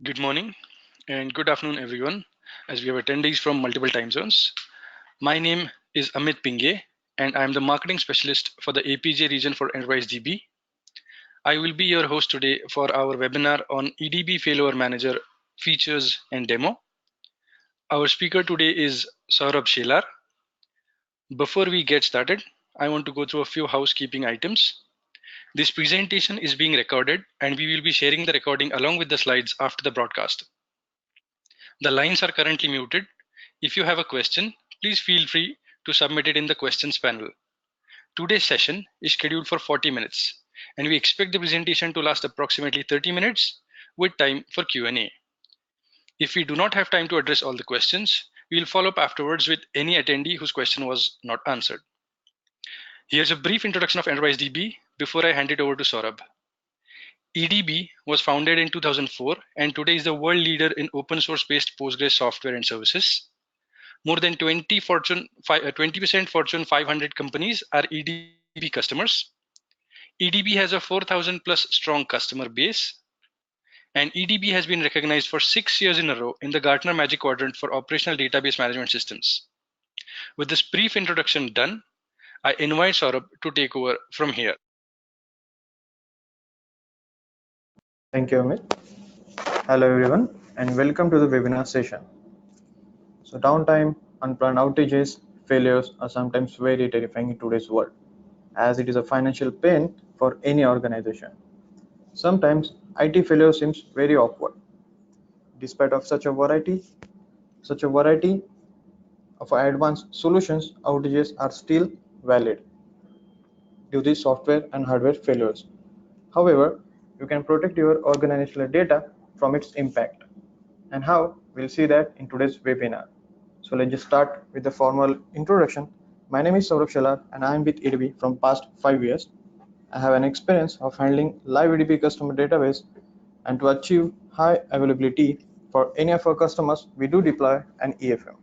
Good morning and good afternoon, everyone, as we have attendees from multiple time zones. My name is Amit Pinge, and I am the marketing specialist for the APJ region for EnterpriseDB. I will be your host today for our webinar on EDB Failover Manager features and demo. Our speaker today is Saurabh Shelar. Before we get started, I want to go through a few housekeeping items. This presentation is being recorded, and we will be sharing the recording along with the slides after the broadcast. The lines are currently muted. If you have a question, please feel free to submit it in the questions panel. Today's session is scheduled for 40 minutes, and we expect the presentation to last approximately 30 minutes with time for Q&A. If we do not have time to address all the questions, we will follow up afterwards with any attendee whose question was not answered. Here's a brief introduction of EnterpriseDB before I hand it over to Saurabh. EDB was founded in 2004 and today is the world leader in open source based Postgres software and services. More than 20% Fortune 500 companies are EDB customers. EDB has a 4,000 plus strong customer base, and EDB has been recognized for 6 years in a row in the Gartner Magic Quadrant for operational database management systems. With this brief introduction done, I invite Saurabh to take over from here. Thank you, Amit. Hello, everyone, and welcome to the webinar session. So, downtime, unplanned outages, failures are sometimes very terrifying in today's world, as it is a financial pain for any organization. Sometimes IT failure seems very awkward. Despite of such a variety of advanced solutions, outages are still valid due to software and hardware failures. However, you can protect your organizational data from its impact. And how? We'll see that in today's webinar. So let's just start with the formal introduction. My name is Saurabh Shelar and I am with EDB from past 5 years. I have an experience of handling live EDB customer database, and to achieve high availability for any of our customers, we do deploy an EFM.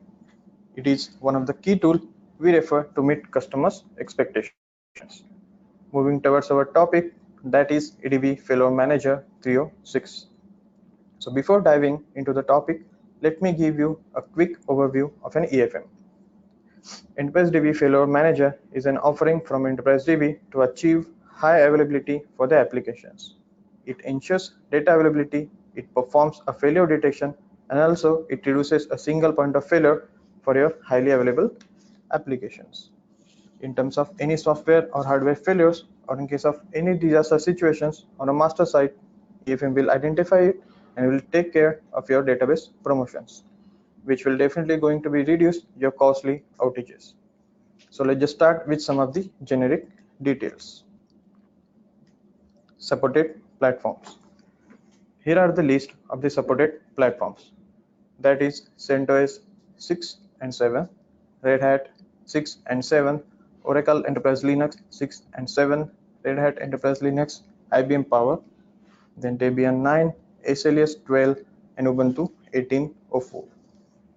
It is one of the key tools we refer to meet customers' expectations. Moving towards our topic, that is EDB Failover Manager 306. So before diving into the topic, let me give you a quick overview of an EFM. EnterpriseDB Failover Manager is an offering from EnterpriseDB to achieve high availability for the applications. It ensures data availability, it performs a failure detection, and also it reduces a single point of failure for your highly available applications. In terms of any software or hardware failures, or in case of any disaster situations on a master site, EFM will identify it and will take care of your database promotions, which will definitely going to be reduce your costly outages. So let's just start with some of the generic details. Supported platforms. Here are the list of the supported platforms. That is CentOS 6 and 7, Red Hat 6 and 7, Oracle Enterprise Linux 6 and 7, Red Hat Enterprise Linux, IBM Power, then Debian 9, SLS 12, and Ubuntu 18.04.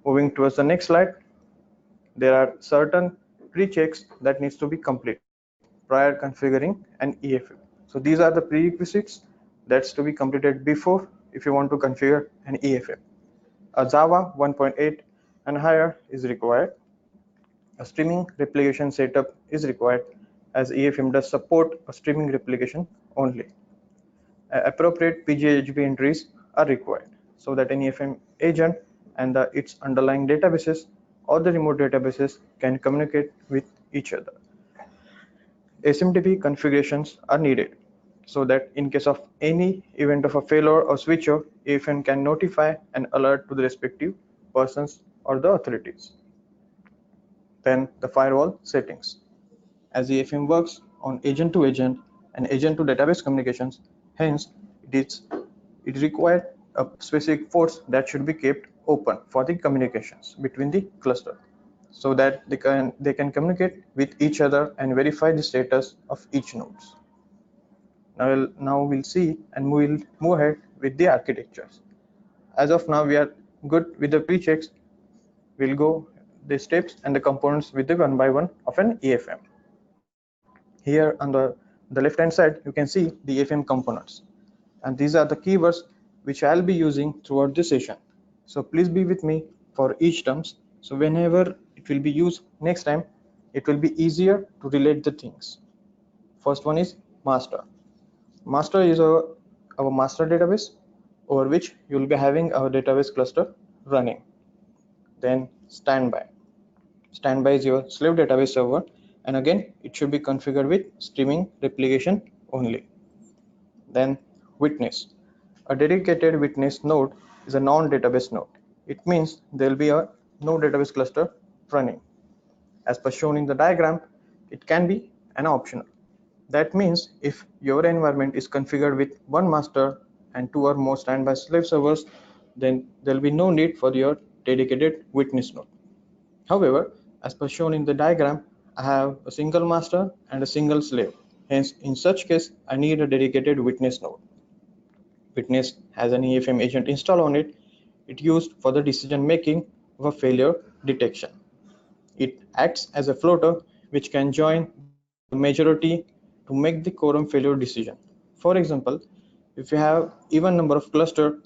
Moving towards the next slide, there are certain pre-checks that needs to be complete prior configuring an EFM. So these are the prerequisites that's to be completed before if you want to configure an EFM. A Java 1.8 and higher is required. A streaming replication setup is required, as EFM does support a streaming replication only. Appropriate PGHB entries are required so that an EFM agent and its underlying databases or the remote databases can communicate with each other. SMTP configurations are needed so that in case of any event of a failure or switchover, EFM can notify and alert to the respective persons or the authorities. Then the firewall settings. As EFM works on agent to agent and agent to database communications, hence it requires a specific ports that should be kept open for the communications between the cluster, so that they can communicate with each other and verify the status of each nodes. Now we'll see and we'll move ahead with the architectures. As of now, we are good with the pre-checks. We'll go the steps and the components with the one by one of an EFM. Here on the left hand side, you can see the EFM components, and these are the keywords which I'll be using throughout the session. So please be with me for each terms. So whenever it will be used next time, it will be easier to relate the things. First one is master. Master is our master database over which you will be having our database cluster running. Then standby. Standby is your slave database server, and again it should be configured with streaming replication only. Then witness. A dedicated witness node is a non-database node. It means there will be a no database cluster running. As per shown in the diagram, it can be an optional. That means if your environment is configured with one master and two or more standby slave servers, then there will be no need for your dedicated witness node. However, as per shown in the diagram, I have a single master and a single slave. Hence, in such case, I need a dedicated witness node. Witness has an EFM agent installed on it. It's used for the decision making of a failure detection. It acts as a floater which can join the majority to make the quorum failure decision. For example, if you have even number of clusters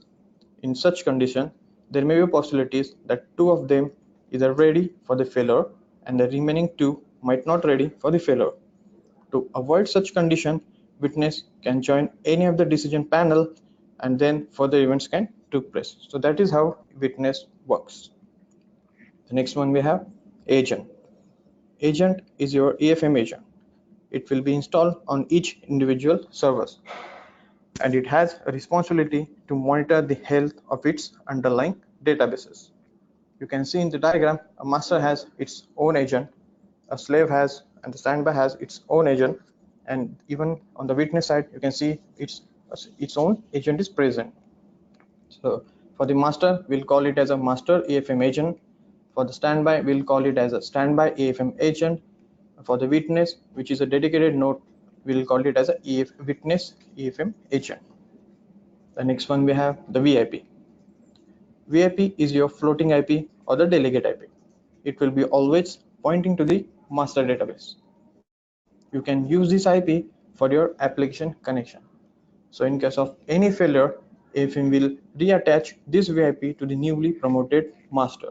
in such condition, there may be possibilities that two of them either ready for the failure and the remaining two might not ready for the failure. To avoid such condition, witness can join any of the decision panel and then further events can take place. So that is how witness works. The next one we have agent. Agent is your EFM agent. It will be installed on each individual servers, and it has a responsibility to monitor the health of its underlying databases. You can see in the diagram, a master has its own agent, a slave has, and the standby has its own agent, and even on the witness side, you can see its own agent is present. So for the master, we'll call it as a master EFM agent. For the standby, we'll call it as a standby EFM agent. For the witness, which is a dedicated node, we'll call it as a witness EFM agent. The next one we have the VIP. VIP is your floating IP or the delegate IP. It will be always pointing to the master database. You can use this IP for your application connection. So in case of any failure, AFM will reattach this VIP to the newly promoted master.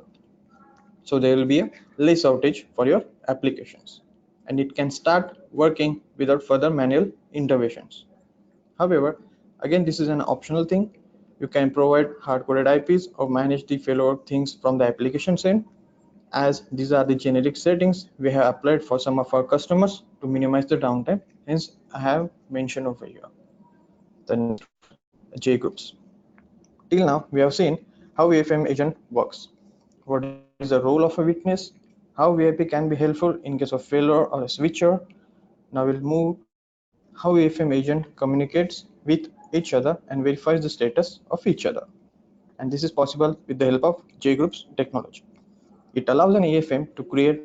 So there will be a less outage for your applications, and it can start working without further manual interventions. However, again, this is an optional thing. You can provide hard-coded IPs or manage the failure things from the applications end, as these are the generic settings we have applied for some of our customers to minimize the downtime. Hence, I have mentioned over here. The next one, JGroups. Till now, we have seen how AFM agent works. What is the role of a witness? How VIP can be helpful in case of failure or a switcher. Now we'll move how AFM agent communicates with each other and verifies the status of each other. And this is possible with the help of JGroups technology. It allows an AFM to create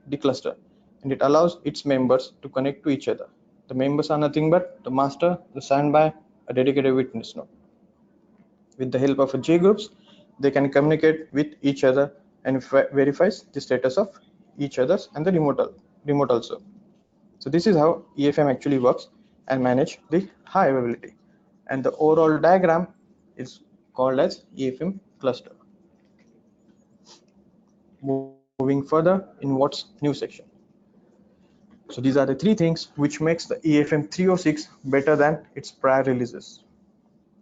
the cluster, and it allows its members to connect to each other. The members are nothing but the master, the standby, a dedicated witness node. With the help of JGroups, they can communicate with each other and verifies the status of each other's and the remote also. So this is how EFM actually works and manage the high availability. And the overall diagram is called as EFM cluster. Moving further in what's new section. So these are the three things which makes the EFM 306 better than its prior releases.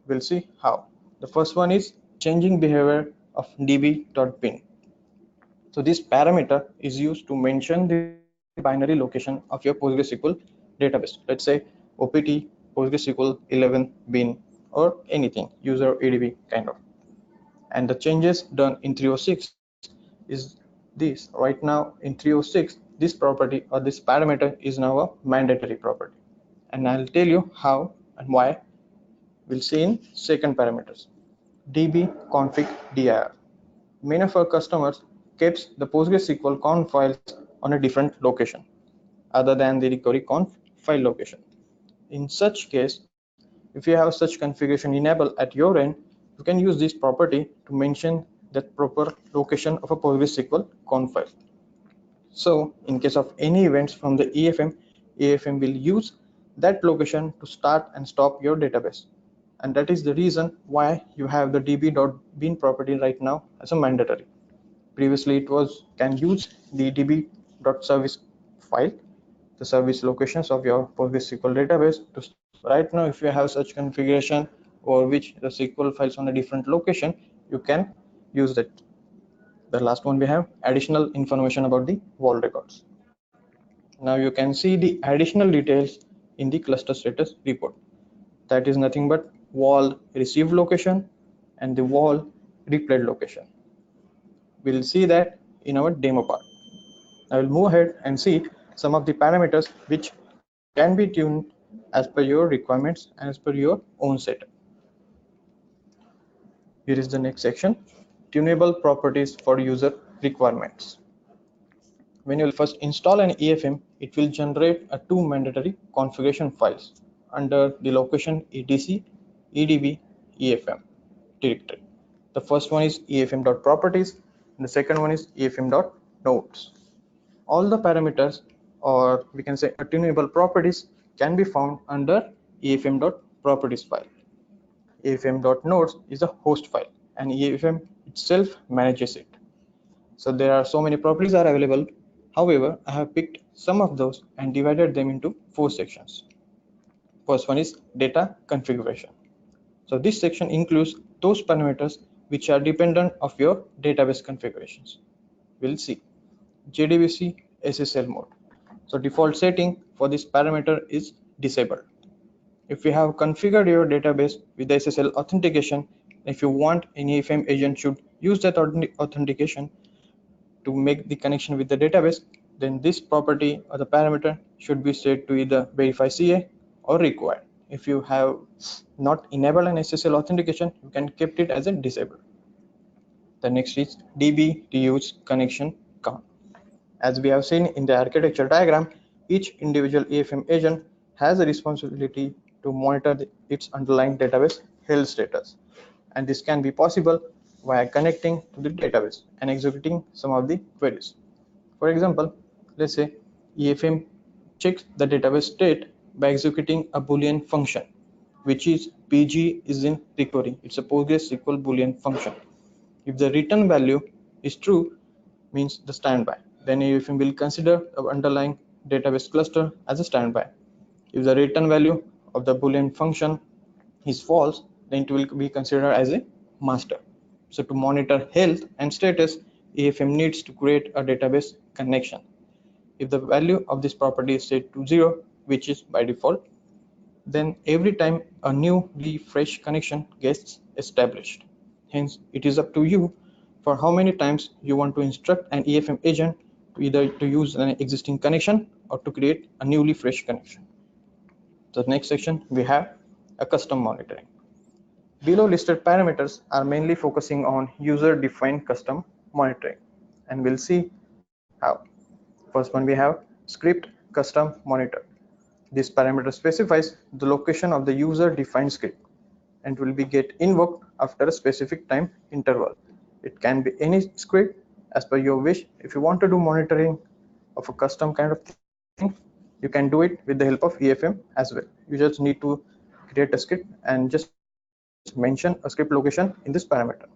We'll see how. The first one is changing behavior of db.bin. So this parameter is used to mention the binary location of your PostgreSQL database. Let's say OPT, PostgreSQL 11 bin, or anything, user EDB kind of. And the changes done in 306 is this. Right now in 306, this property or this parameter is now a mandatory property. And I'll tell you how and why. We'll see in second parameters. db config dir. Many of our customers keeps the PostgreSQL conf files on a different location other than the recovery conf file location. In such case, if you have such configuration enabled at your end, you can use this property to mention that proper location of a PostgreSQL conf file. So in case of any events from the EFM, EFM will use that location to start and stop your database. and that is the reason why you have the db.bean property right now as a mandatory. Previously it was can use the db.service file, the service locations of your PostgreSQL database to store. Right now if you have such configuration or which the SQL files on a different location, you can use that. The last one we have additional information about the wall records. Now you can see the additional details in the cluster status report. That is nothing but wall received location and the wall replayed location. We'll see that in our demo part. I will move ahead and see some of the parameters which can be tuned as per your requirements and as per your own setup. Here is the next section, tunable properties for user requirements. When you will first install an EFM, it will generate a two mandatory configuration files under the location etc edb efm directory. The first one is efm.properties and the second one is efm.nodes. All the parameters, or we can say tunable properties, can be found under efm.properties file. efm.nodes is a host file and efm itself manages it. So there are so many properties are available. However, I have picked some of those and divided them into four sections. First one is data configuration. So this section includes those parameters which are dependent of your database configurations. We'll see JDBC SSL mode. So default setting for this parameter is disabled. If you have configured your database with SSL authentication, if you want an EFM agent should use that authentication to make the connection with the database, then this property or the parameter should be set to either verify CA or required. If you have not enabled an SSL authentication, you can keep it as a disabled. The next is DB reuse connection count. As we have seen in the architecture diagram, each individual EFM agent has a responsibility to monitor its underlying database health status. And this can be possible via connecting to the database and executing some of the queries. For example, let's say EFM checks the database state by executing a Boolean function, which is PG is in recovery. It's a PostgreSQL Boolean function. If the return value is true, means the standby, then EFM will consider the underlying database cluster as a standby. If the return value of the Boolean function is false, then it will be considered as a master. So to monitor health and status, EFM needs to create a database connection. If the value of this property is set to 0, which is by default, then every time a newly fresh connection gets established. Hence, it is up to you for how many times you want to instruct an EFM agent to either to use an existing connection or to create a newly fresh connection. The next section we have a custom monitoring. Below listed parameters are mainly focusing on user-defined custom monitoring, and we'll see how. First one we have script custom monitor. This parameter specifies the location of the user-defined script and will be get invoked after a specific time interval. It can be any script as per your wish. If you want to do monitoring of a custom kind of thing, you can do it with the help of EFM as well. You just need to create a script and just mention a script location in this parameter.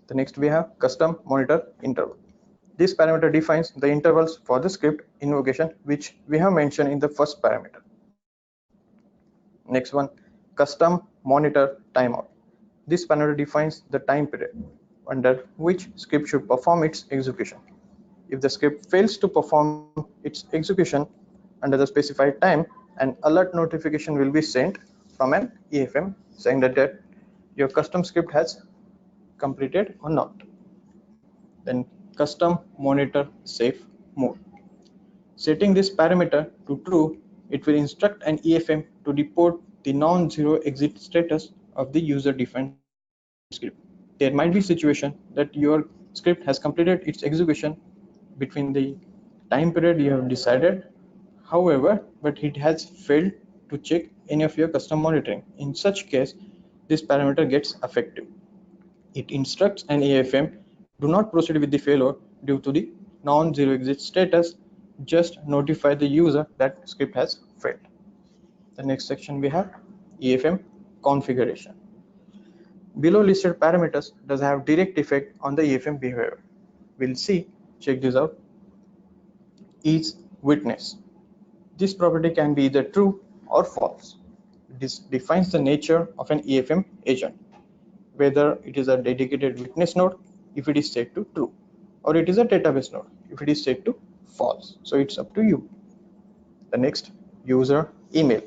The next we have custom monitor interval. This parameter defines the intervals for the script invocation, which we have mentioned in the first parameter. Next one, custom monitor timeout. This parameter defines the time period under which script should perform its execution. If the script fails to perform its execution under the specified time, an alert notification will be sent from an EFM saying that your custom script has completed or not. Then custom monitor safe mode. Setting this parameter to true, it will instruct an EFM to report the non-zero exit status of the user-defined script. There might be situation that your script has completed its execution between the time period you have decided, however, but it has failed to check any of your custom monitoring. In such case, this parameter gets effective. It instructs an EFM, do not proceed with the failure due to the non-zero exit status, just notify the user that script has failed. The next section we have EFM configuration. Below listed parameters does have direct effect on the EFM behavior. We'll see, check this out, is witness. This property can be either true or false. This defines the nature of an EFM agent, whether it is a dedicated witness node if it is set to true, or it is a database node if it is set to false. So it's up to you. The next, user email.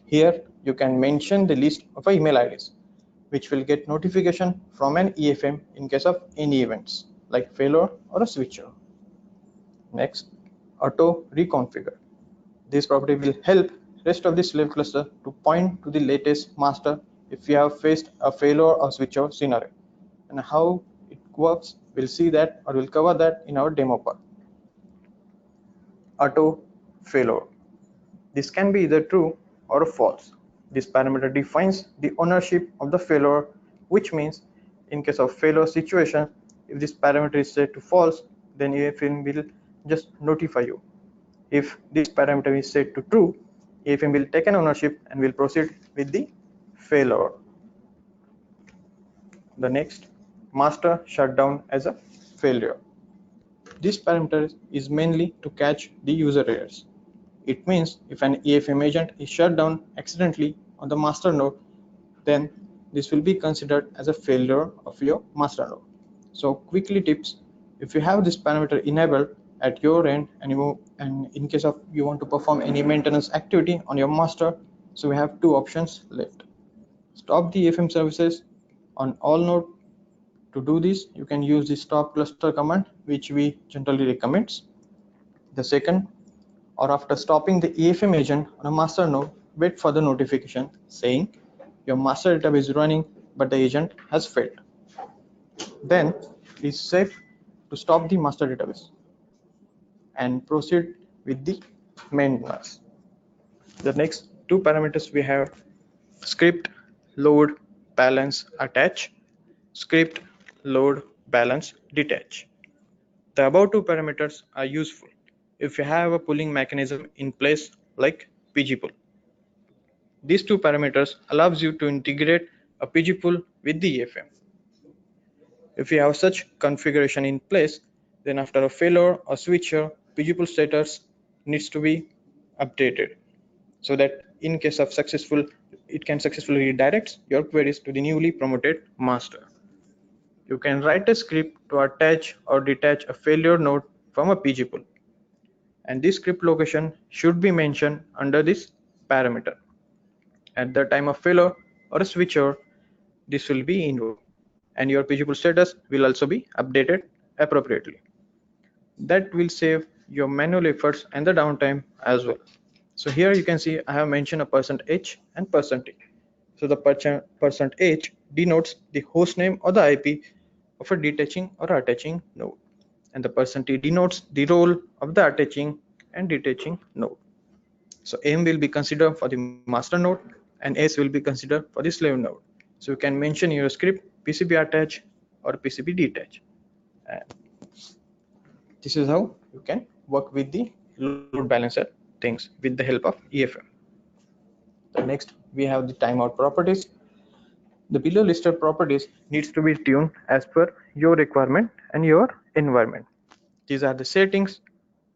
Here you can mention the list of email IDs which will get notification from an EFM in case of any events like failure or a switcher. Next, auto reconfigure. This property will help rest of the slave cluster to point to the latest master if you have faced a failure or switcher scenario. And how it works, we'll see that or we'll cover that in our demo part. Auto failure. This can be either true or false. This parameter defines the ownership of the failure, which means in case of failure situation, if this parameter is set to false, then EFM will just notify you. If this parameter is set to true, EFM will take an ownership and will proceed with the failure. The next, master shutdown as a failure. This parameter is mainly to catch the user errors. It means if an EFM agent is shut down accidentally on the master node, then this will be considered as a failure of your master node. So quickly tips, if you have this parameter enabled at your end and in case of you want to perform any maintenance activity on your master, so we have two options left. Stop the EFM services on all nodes. To do this, you can use the stop cluster command, which we generally recommend. The second, or after stopping the EFM agent on a master node, wait for the notification saying your master database is running but the agent has failed. Then it's safe to stop the master database and proceed with the maintenance. The next two parameters we have script load balance attach, script load balance detach. The above two parameters are useful if you have a pooling mechanism in place like pgpool. These two parameters allows you to integrate a pgpool with the EFM. If you have such configuration in place, then after a failure or switcher, pgpool status needs to be updated so that in case of successful, it can successfully redirect your queries to the newly promoted master. You can write a script to attach or detach a failure node from a pgpool, and this script location should be mentioned under this parameter. At the time of failure or a switcher, this will be invoked, and your pgpool status will also be updated appropriately. That will save your manual efforts and the downtime as well. So here you can see I have mentioned a %h and %t. So the %h denotes the host name or the IP of a detaching or attaching node, and the %t denotes the role of the attaching and detaching node. So M will be considered for the master node and S will be considered for the slave node. So you can mention in your script PCB attach or PCB detach. And this is how you can work with the load balancer things with the help of EFM. The next we have the timeout properties. The below listed properties needs to be tuned as per your requirement and your environment. These are the settings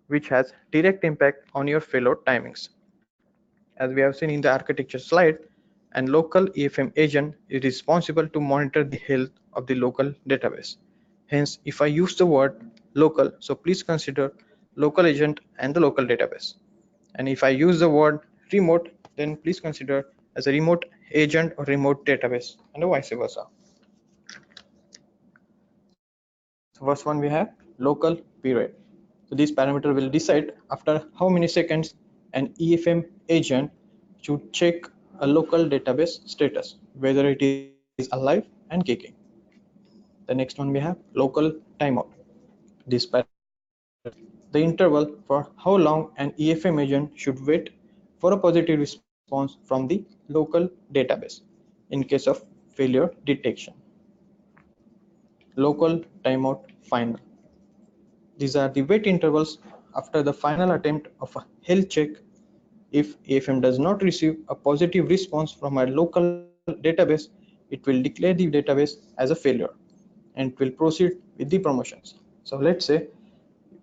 which has direct impact on your failure timings. As we have seen in the architecture slide, and local EFM agent is responsible to monitor the health of the local database. Hence, if I use the word local, so please consider local agent and the local database. And if I use the word remote, then please consider as a remote agent or remote database and vice versa. So first one we have local period. So this parameter will decide after how many seconds an EFM agent should check a local database status, whether it is alive and kicking. The next one we have local timeout. This parameter defines the interval for how long an EFM agent should wait for a positive response from the local database in case of failure detection. Local timeout final. These are the wait intervals after the final attempt of a health check. If EFM does not receive a positive response from a local database, it will declare the database as a failure and it will proceed with the promotions. So let's say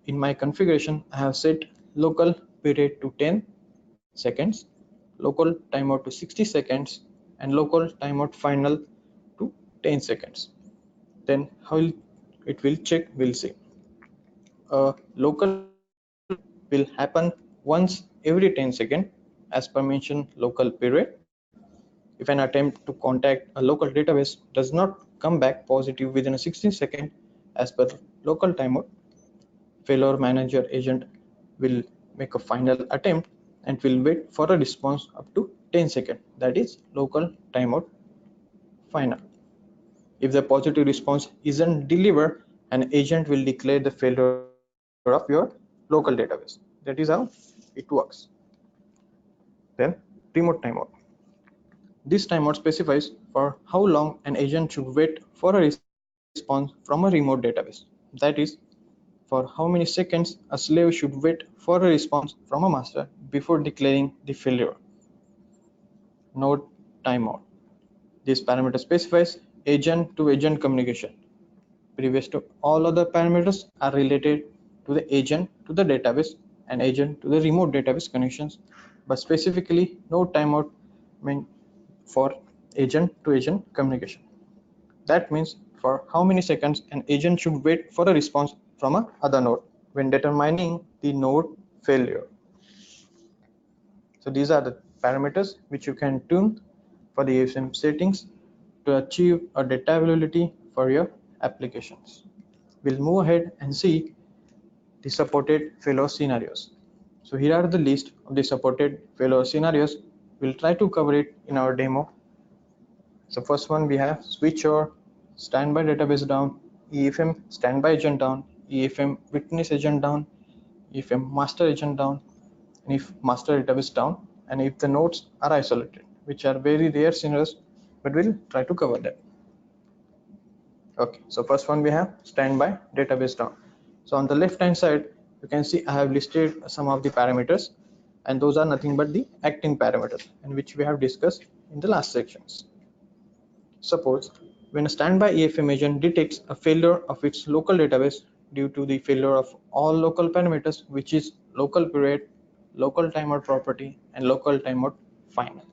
in my configuration I have set local period to 10 seconds, local timeout to 60 seconds, and local timeout final to 10 seconds. Then how it will check, we'll see. A local period will happen once every 10 seconds as per mentioned local period. If an attempt to contact a local database does not come back positive within a 16 seconds as per local timeout, Failover Manager agent will make a final attempt and will wait for a response up to 10 seconds. That is local timeout final. If the positive response isn't delivered, an agent will declare the failure of your local database. That is how it works. Then remote timeout. This timeout specifies for how long an agent should wait for a response from a remote database. That is, for how many seconds a slave should wait for a response from a master before declaring the failure. Node timeout. This parameter specifies agent to agent communication. Previous to all other parameters are related to the agent to the database and agent to the remote database connections, but specifically node timeout meant for agent to agent communication. That means for how many seconds an agent should wait for a response from a other node when determining the node failure. So these are the parameters which you can tune for the ASM settings to achieve a data availability for your applications. We'll move ahead and see the supported failure scenarios. So here are the list of the supported failure scenarios. We'll try to cover it in our demo. So first one we have switch or standby database down, EFM standby agent down, EFM witness agent down, EFM master agent down, and if master database down, and if the nodes are isolated, which are very rare scenarios, but we'll try to cover them. Okay, so first one we have standby database down. So on the left hand side, you can see I have listed some of the parameters, and those are nothing but the acting parameters, and which we have discussed in the last sections. Suppose when a standby EFM agent detects a failure of its local database due to the failure of all local parameters, which is local period, local timeout property, and local timeout final,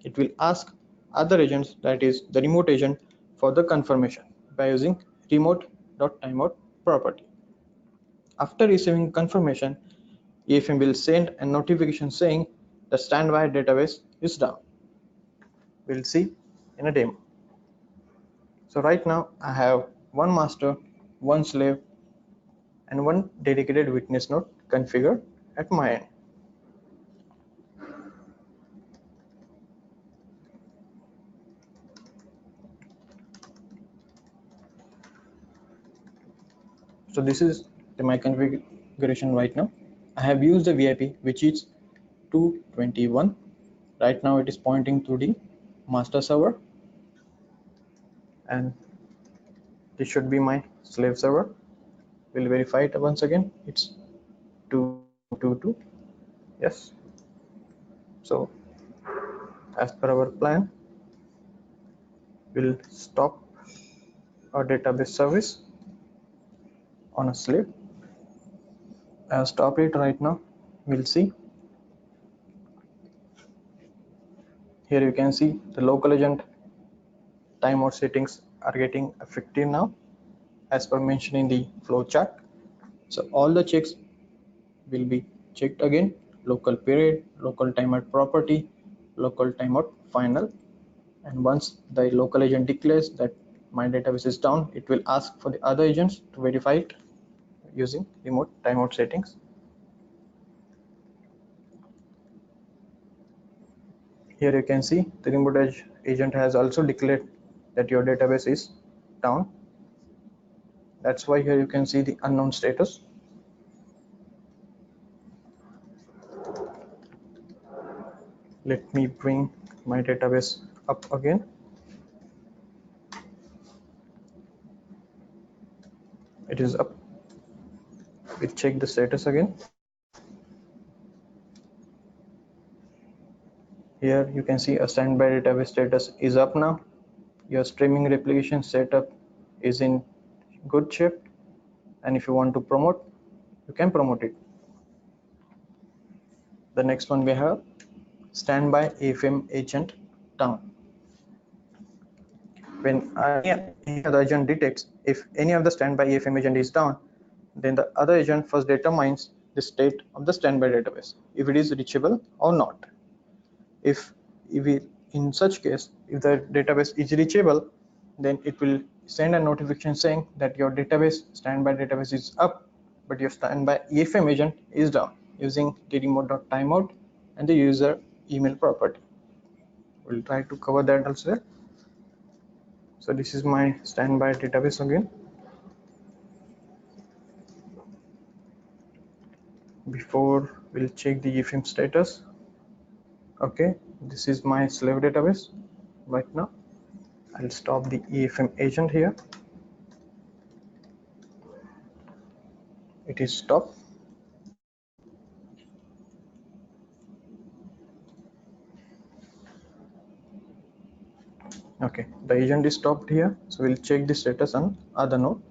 it will ask other agents, that is the remote agent, for the confirmation by using remote.timeout property. After receiving confirmation, EFM will send a notification saying the standby database is down. We'll see in a demo. So right now I have one master, one slave, and one dedicated witness node configured at my end. So this is my configuration right now. I have used the VIP, which is 221. Right now it is pointing to the master server, and this should be my slave server. We'll verify it once again. It's 222. Yes. So as per our plan, we'll stop our database service on a slave. I'll stop it right now. We'll see. Here you can see the local agent timeout settings are getting effective now as per mentioned in the flow chart. So all the checks will be checked again: local period, local timeout property, local timeout final. And once the local agent declares that my database is down, it will ask for the other agents to verify it using remote timeout settings. Here you can see the remote agent has also declared that your database is down. That's why here you can see the unknown status. Let me bring my database up again. It is up. We check the status again. Here you can see a standby database status is up now. your streaming replication setup is in good shape, and if you want to promote, you can promote it. The next one we have standby AFM agent down. When any other agent detects if any of the standby AFM agent is down, then the other agent first determines the state of the standby database, if it is reachable or not. If in such case, if the database is reachable, then it will send a notification saying that your standby database is up, but your standby EFM agent is down, using dremote.timeout and the user email property. We'll try to cover that also. So this is my standby database again. Before we'll check the EFM status. Okay, this is my slave database right now. I'll stop the EFM agent here. It is stopped. Okay, the agent is stopped here, so we'll check the status on other node.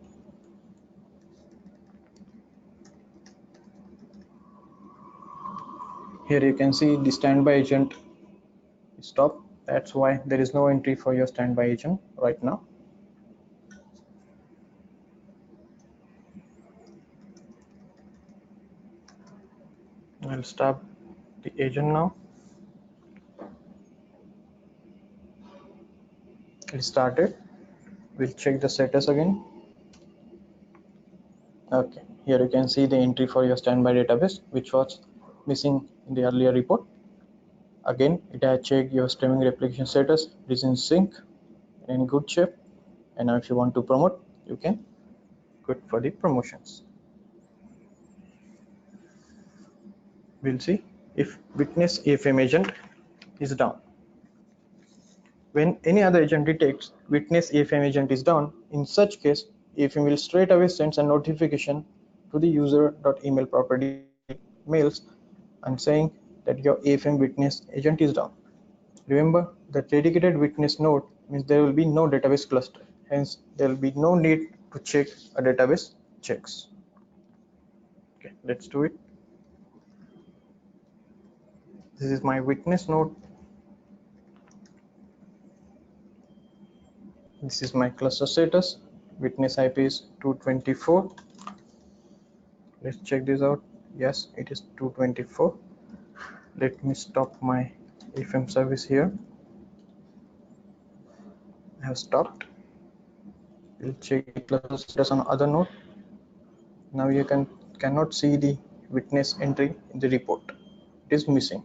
Here you can see the standby agent is stopped. That's why there is no entry for your standby agent right now. I'll stop the agent now. It started. We'll check the status again. Okay, here you can see the entry for your standby database, which was missing in the earlier report. Again, it has checked your streaming replication status. It is in sync, in good shape. And now if you want to promote, you can go for the promotions. We'll see if witness AFM agent is down. When any other agent detects witness AFM agent is down, in such case, AFM will straight away send a notification to the user.email property mails and saying that your AFM witness agent is down. Remember, the dedicated witness node means there will be no database cluster. Hence, there will be no need to check a database checks. Okay, let's do it. This is my witness node. This is my cluster status. Witness IP is 224. Let's check this out. Yes, it is 224. Let me stop my FM service here. I have stopped. We'll check the cluster status on other node. Now you cannot see the witness entry in the report. It is missing.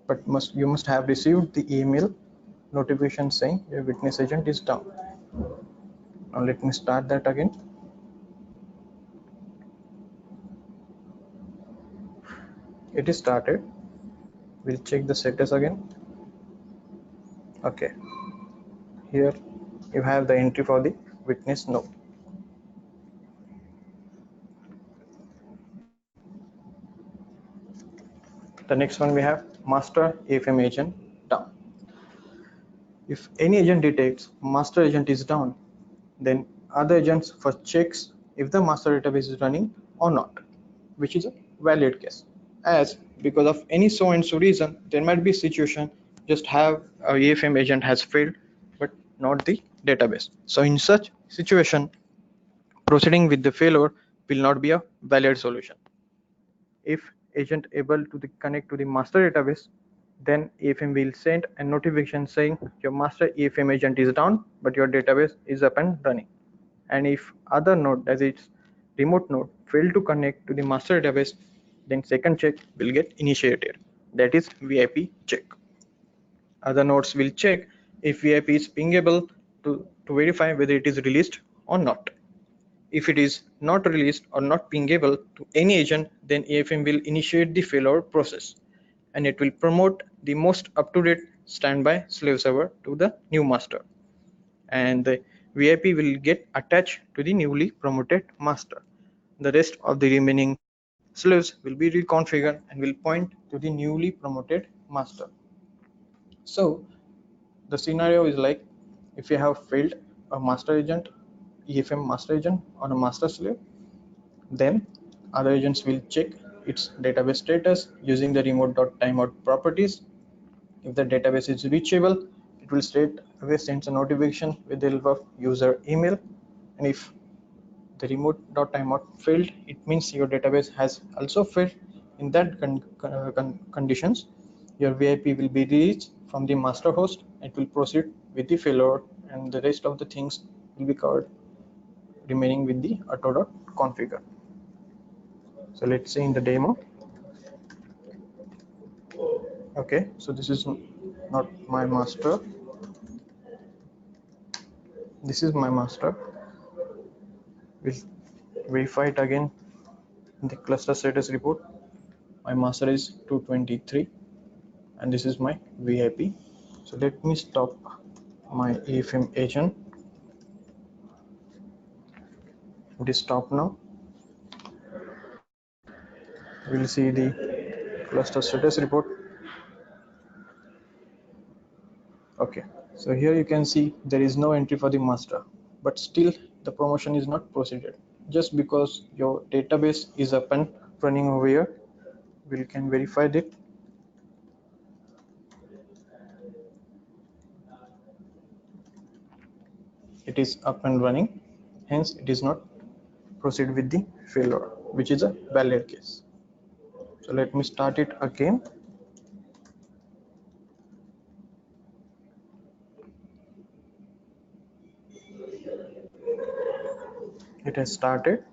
But you must have received the email notification saying your witness agent is down. Now let me start that again. It is started. We'll check the status again. Okay, here you have the entry for the witness node. The next one we have master AFM agent down. If any agent detects master agent is down, then other agents first checks if the master database is running or not, which is a valid case. As because of any so and so reason, there might be a situation just have a AFM agent has failed, but not the database. So in such situation, proceeding with the failure will not be a valid solution. If agent able to connect to the master database, then AFM will send a notification saying your master AFM agent is down, but your database is up and running. And if other node, that is remote node, fail to connect to the master database, then second check will get initiated. That is VIP check. Other nodes will check if VIP is pingable to verify whether it is released or not. If it is not released or not pingable to any agent, then AFM will initiate the failover process and it will promote the most up-to-date standby slave server to the new master. And the VIP will get attached to the newly promoted master. The rest of the remaining slaves will be reconfigured and will point to the newly promoted master. So the scenario is like If you have failed a master agent, EFM master agent on a master slave, then other agents will check its database status using the remote.timeout properties. If the database is reachable, it will straight away send a notification with the help of user email. And if the remote.timeout failed, it means your database has also failed. In that conditions, your VIP will be released from the master host. It will proceed with the failover, and the rest of the things will be covered remaining with the auto.configure. So let's see in the demo. Okay, so this is not my master. This is my master. We'll verify it again in the cluster status report. My master is 223 and this is my VIP. So let me stop my EFM agent. It is stopped now. We'll see the cluster status report. Okay, so here you can see there is no entry for the master, but still the promotion is not proceeded. Just because your database is up and running over here, we can verify that it is up and running, hence it is not proceed with the failure, which is a valid case. So let me start it again. It has started.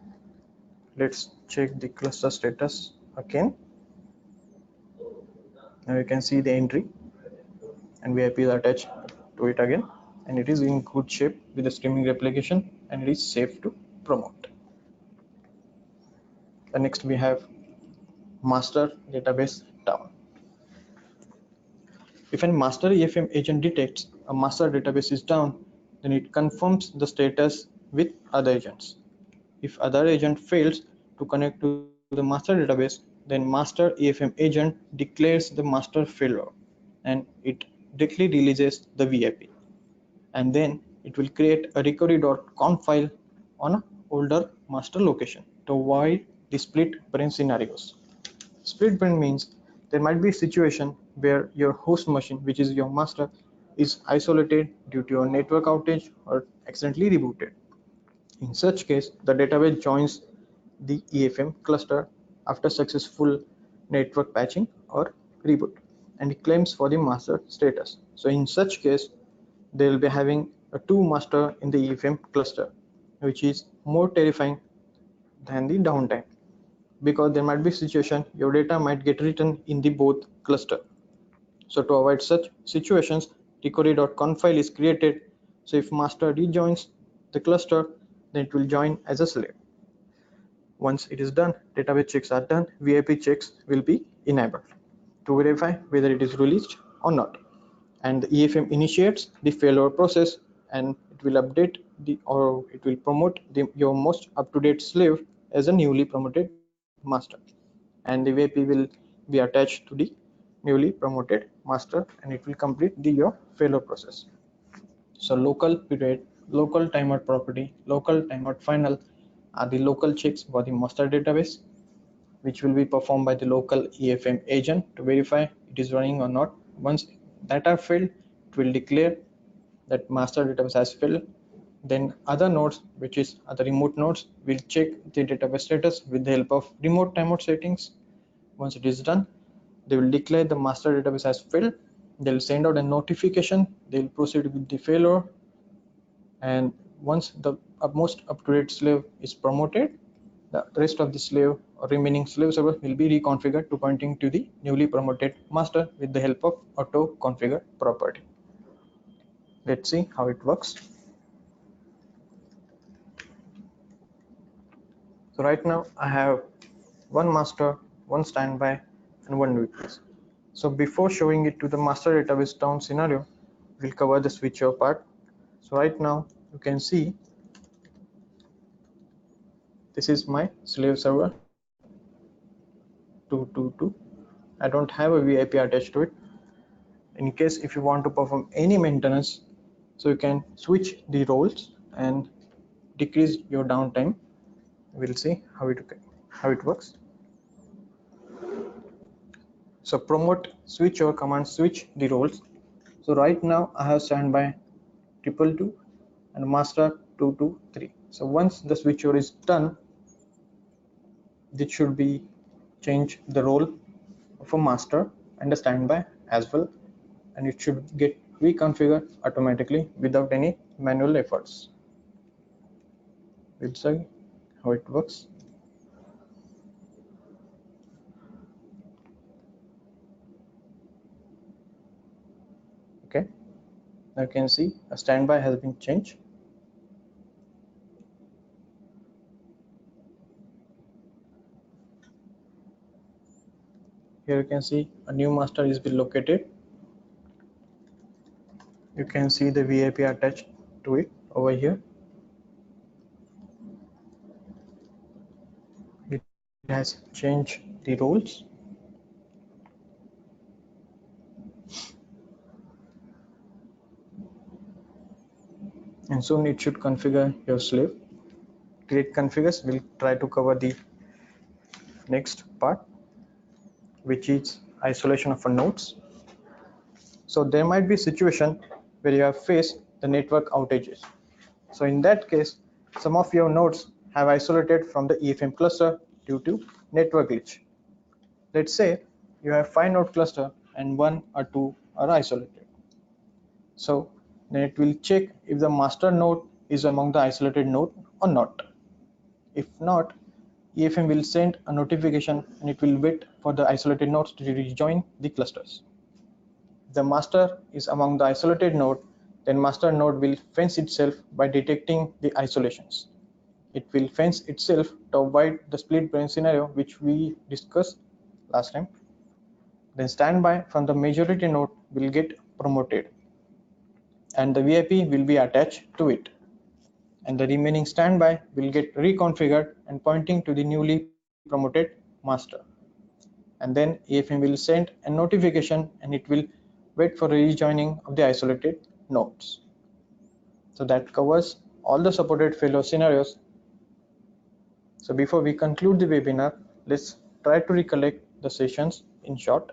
Let's check the cluster status again. Now you can see the entry and VIP is attached to it again, and it is in good shape with the streaming replication and it is safe to promote. And next we have master database down. If a master EFM agent detects a master database is down, then it confirms the status with other agents. If other agent fails to connect to the master database, then master EFM agent declares the master failure and it directly releases the VIP. And then it will create a recovery.conf file on an older master location to avoid the split brain scenarios. Split brain means there might be a situation where your host machine, which is your master, is isolated due to a network outage or accidentally rebooted. In such case, the database joins the EFM cluster after successful network patching or reboot and it claims for the master status. So in such case, they will be having a two master in the EFM cluster, which is more terrifying than the downtime, because there might be situation your data might get written in the both cluster. So to avoid such situations, recovery.conf file is created. So if master rejoins the cluster, then it will join as a slave. Once it is done, database checks are done, VIP checks will be enabled to verify whether it is released or not. And the EFM initiates the failover process and it will update or it will promote your most up-to-date slave as a newly promoted master. And the VIP will be attached to the newly promoted master and it will complete your failover process. So local period, local timeout property, local timeout final are the local checks for the master database, which will be performed by the local EFM agent to verify it is running or not. Once that are failed, it will declare that master database has failed. Then other nodes, which is other remote nodes, will check the database status with the help of remote timeout settings. Once it is done, they will declare the master database has failed. They'll send out a notification. They'll proceed with the failure. And once the most up-to-date slave is promoted, the rest of the slave or remaining slave server will be reconfigured to pointing to the newly promoted master with the help of auto configure property. Let's see how it works. So right now I have one master, one standby, and one weakness. So before showing it to the master database down scenario, we'll cover the switcher part. So right now you can see this is my slave server 222. I don't have a VIP attached to it. In case if you want to perform any maintenance, So you can switch the roles and decrease your downtime. We'll see how it works. So promote switch or command switch the roles. So right now I have standby 222 and master 223. So once the switchover is done, this should be change the role of a master and a standby as well, and it should get reconfigured automatically without any manual efforts. We'll see how it works. Okay, now you can see a standby has been changed. Here you can see a new master is been located. You can see the VIP attached to it over here. It has changed the roles. And soon it should configure your slave. Create configures will try to cover the next part, which is isolation of nodes. So there might be a situation where you have faced the network outages. So in that case, some of your nodes have isolated from the EFM cluster due to network glitch. Let's say you have 5 node cluster and 1 or 2 are isolated. So then it will check if the master node is among the isolated node or not. If not, EFM will send a notification and it will wait for the isolated nodes to rejoin the clusters. If the master is among the isolated node, then master node will fence itself by detecting the isolations. It will fence itself to avoid the split brain scenario which we discussed last time. Then standby from the majority node will get promoted and the VIP will be attached to it. And the remaining standby will get reconfigured and pointing to the newly promoted master. And then EFM will send a notification and it will wait for rejoining of the isolated nodes. So that covers all the supported failure scenarios. So before we conclude the webinar, let's try to recollect the sessions in short.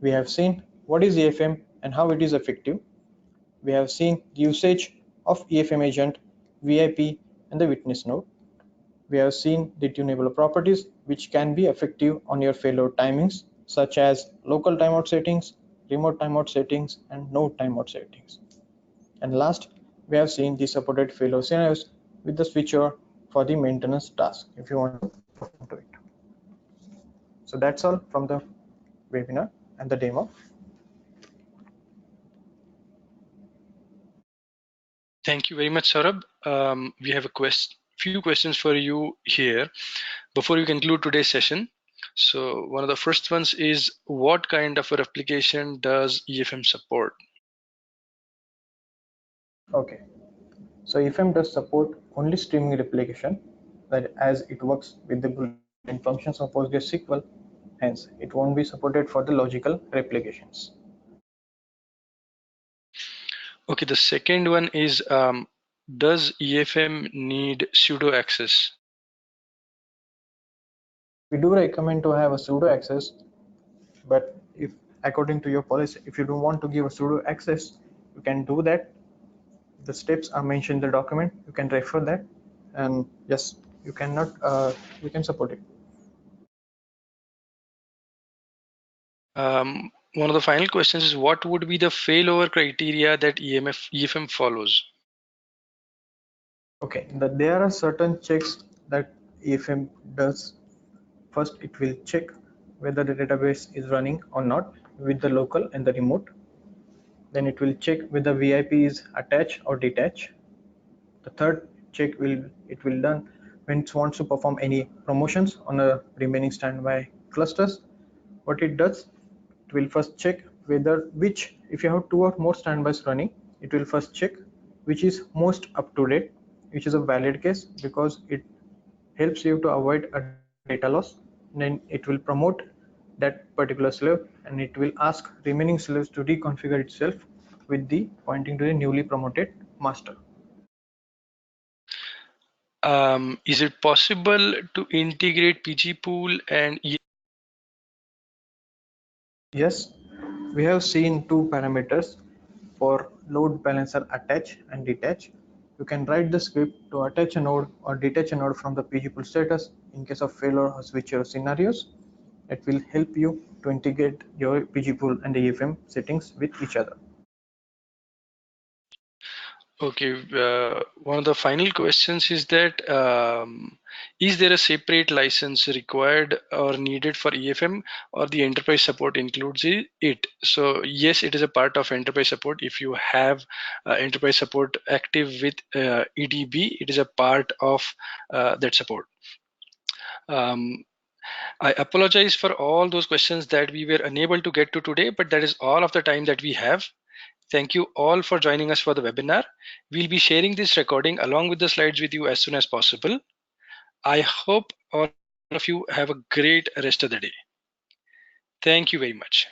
We have seen what is EFM and how it is effective. We have seen the usage of EFM agent, VIP, and the witness node. We have seen the tunable properties which can be effective on your failure timings, such as local timeout settings, remote timeout settings, and node timeout settings. And last, we have seen the supported failure scenarios with the switcher for the maintenance task if you want to perform to it. So that's all from the webinar and the demo. Thank you very much, Saurabh. We have a few questions for you here before we conclude today's session. So one of the first ones is, what kind of a replication does EFM support? Okay, so EFM does support only streaming replication, that as it works with the built-in functions of PostgreSQL, hence it won't be supported for the logical replications. Okay, the second one is, does EFM need sudo access? We do recommend to have a sudo access, but if according to your policy, if you don't want to give a sudo access, you can do that. The steps are mentioned in the document. You can refer that, and yes, you cannot. You can support it. One of the final questions is, what would be the failover criteria that EFM follows? Okay, there are certain checks that EFM does. First, it will check whether the database is running or not with the local and the remote. Then it will check whether VIP is attached or detached. The third check will done when it wants to perform any promotions on a remaining standby clusters. What it does, it will first check whether if you have 2 or more standbys running, it will first check which is most up to date, which is a valid case because it helps you to avoid a data loss. Then it will promote that particular slave and it will ask remaining slaves to reconfigure itself with the pointing to the newly promoted master. Is it possible to integrate PG pool and Yes, we have seen two parameters for load balancer attach and detach. You can write the script to attach a node or detach a node from the PG pool status in case of failure or switchover scenarios. It will help you to integrate your PG pool and AFM settings with each other. Okay, one of the final questions is that is there a separate license required or needed for EFM, or the enterprise support includes it? So yes, it is a part of enterprise support. If you have enterprise support active with EDB, it is a part of that support. I apologize for all those questions that we were unable to get to today, but that is all of the time that we have. Thank you all for joining us for the webinar. We'll be sharing this recording along with the slides with you as soon as possible. I hope all of you have a great rest of the day. Thank you very much.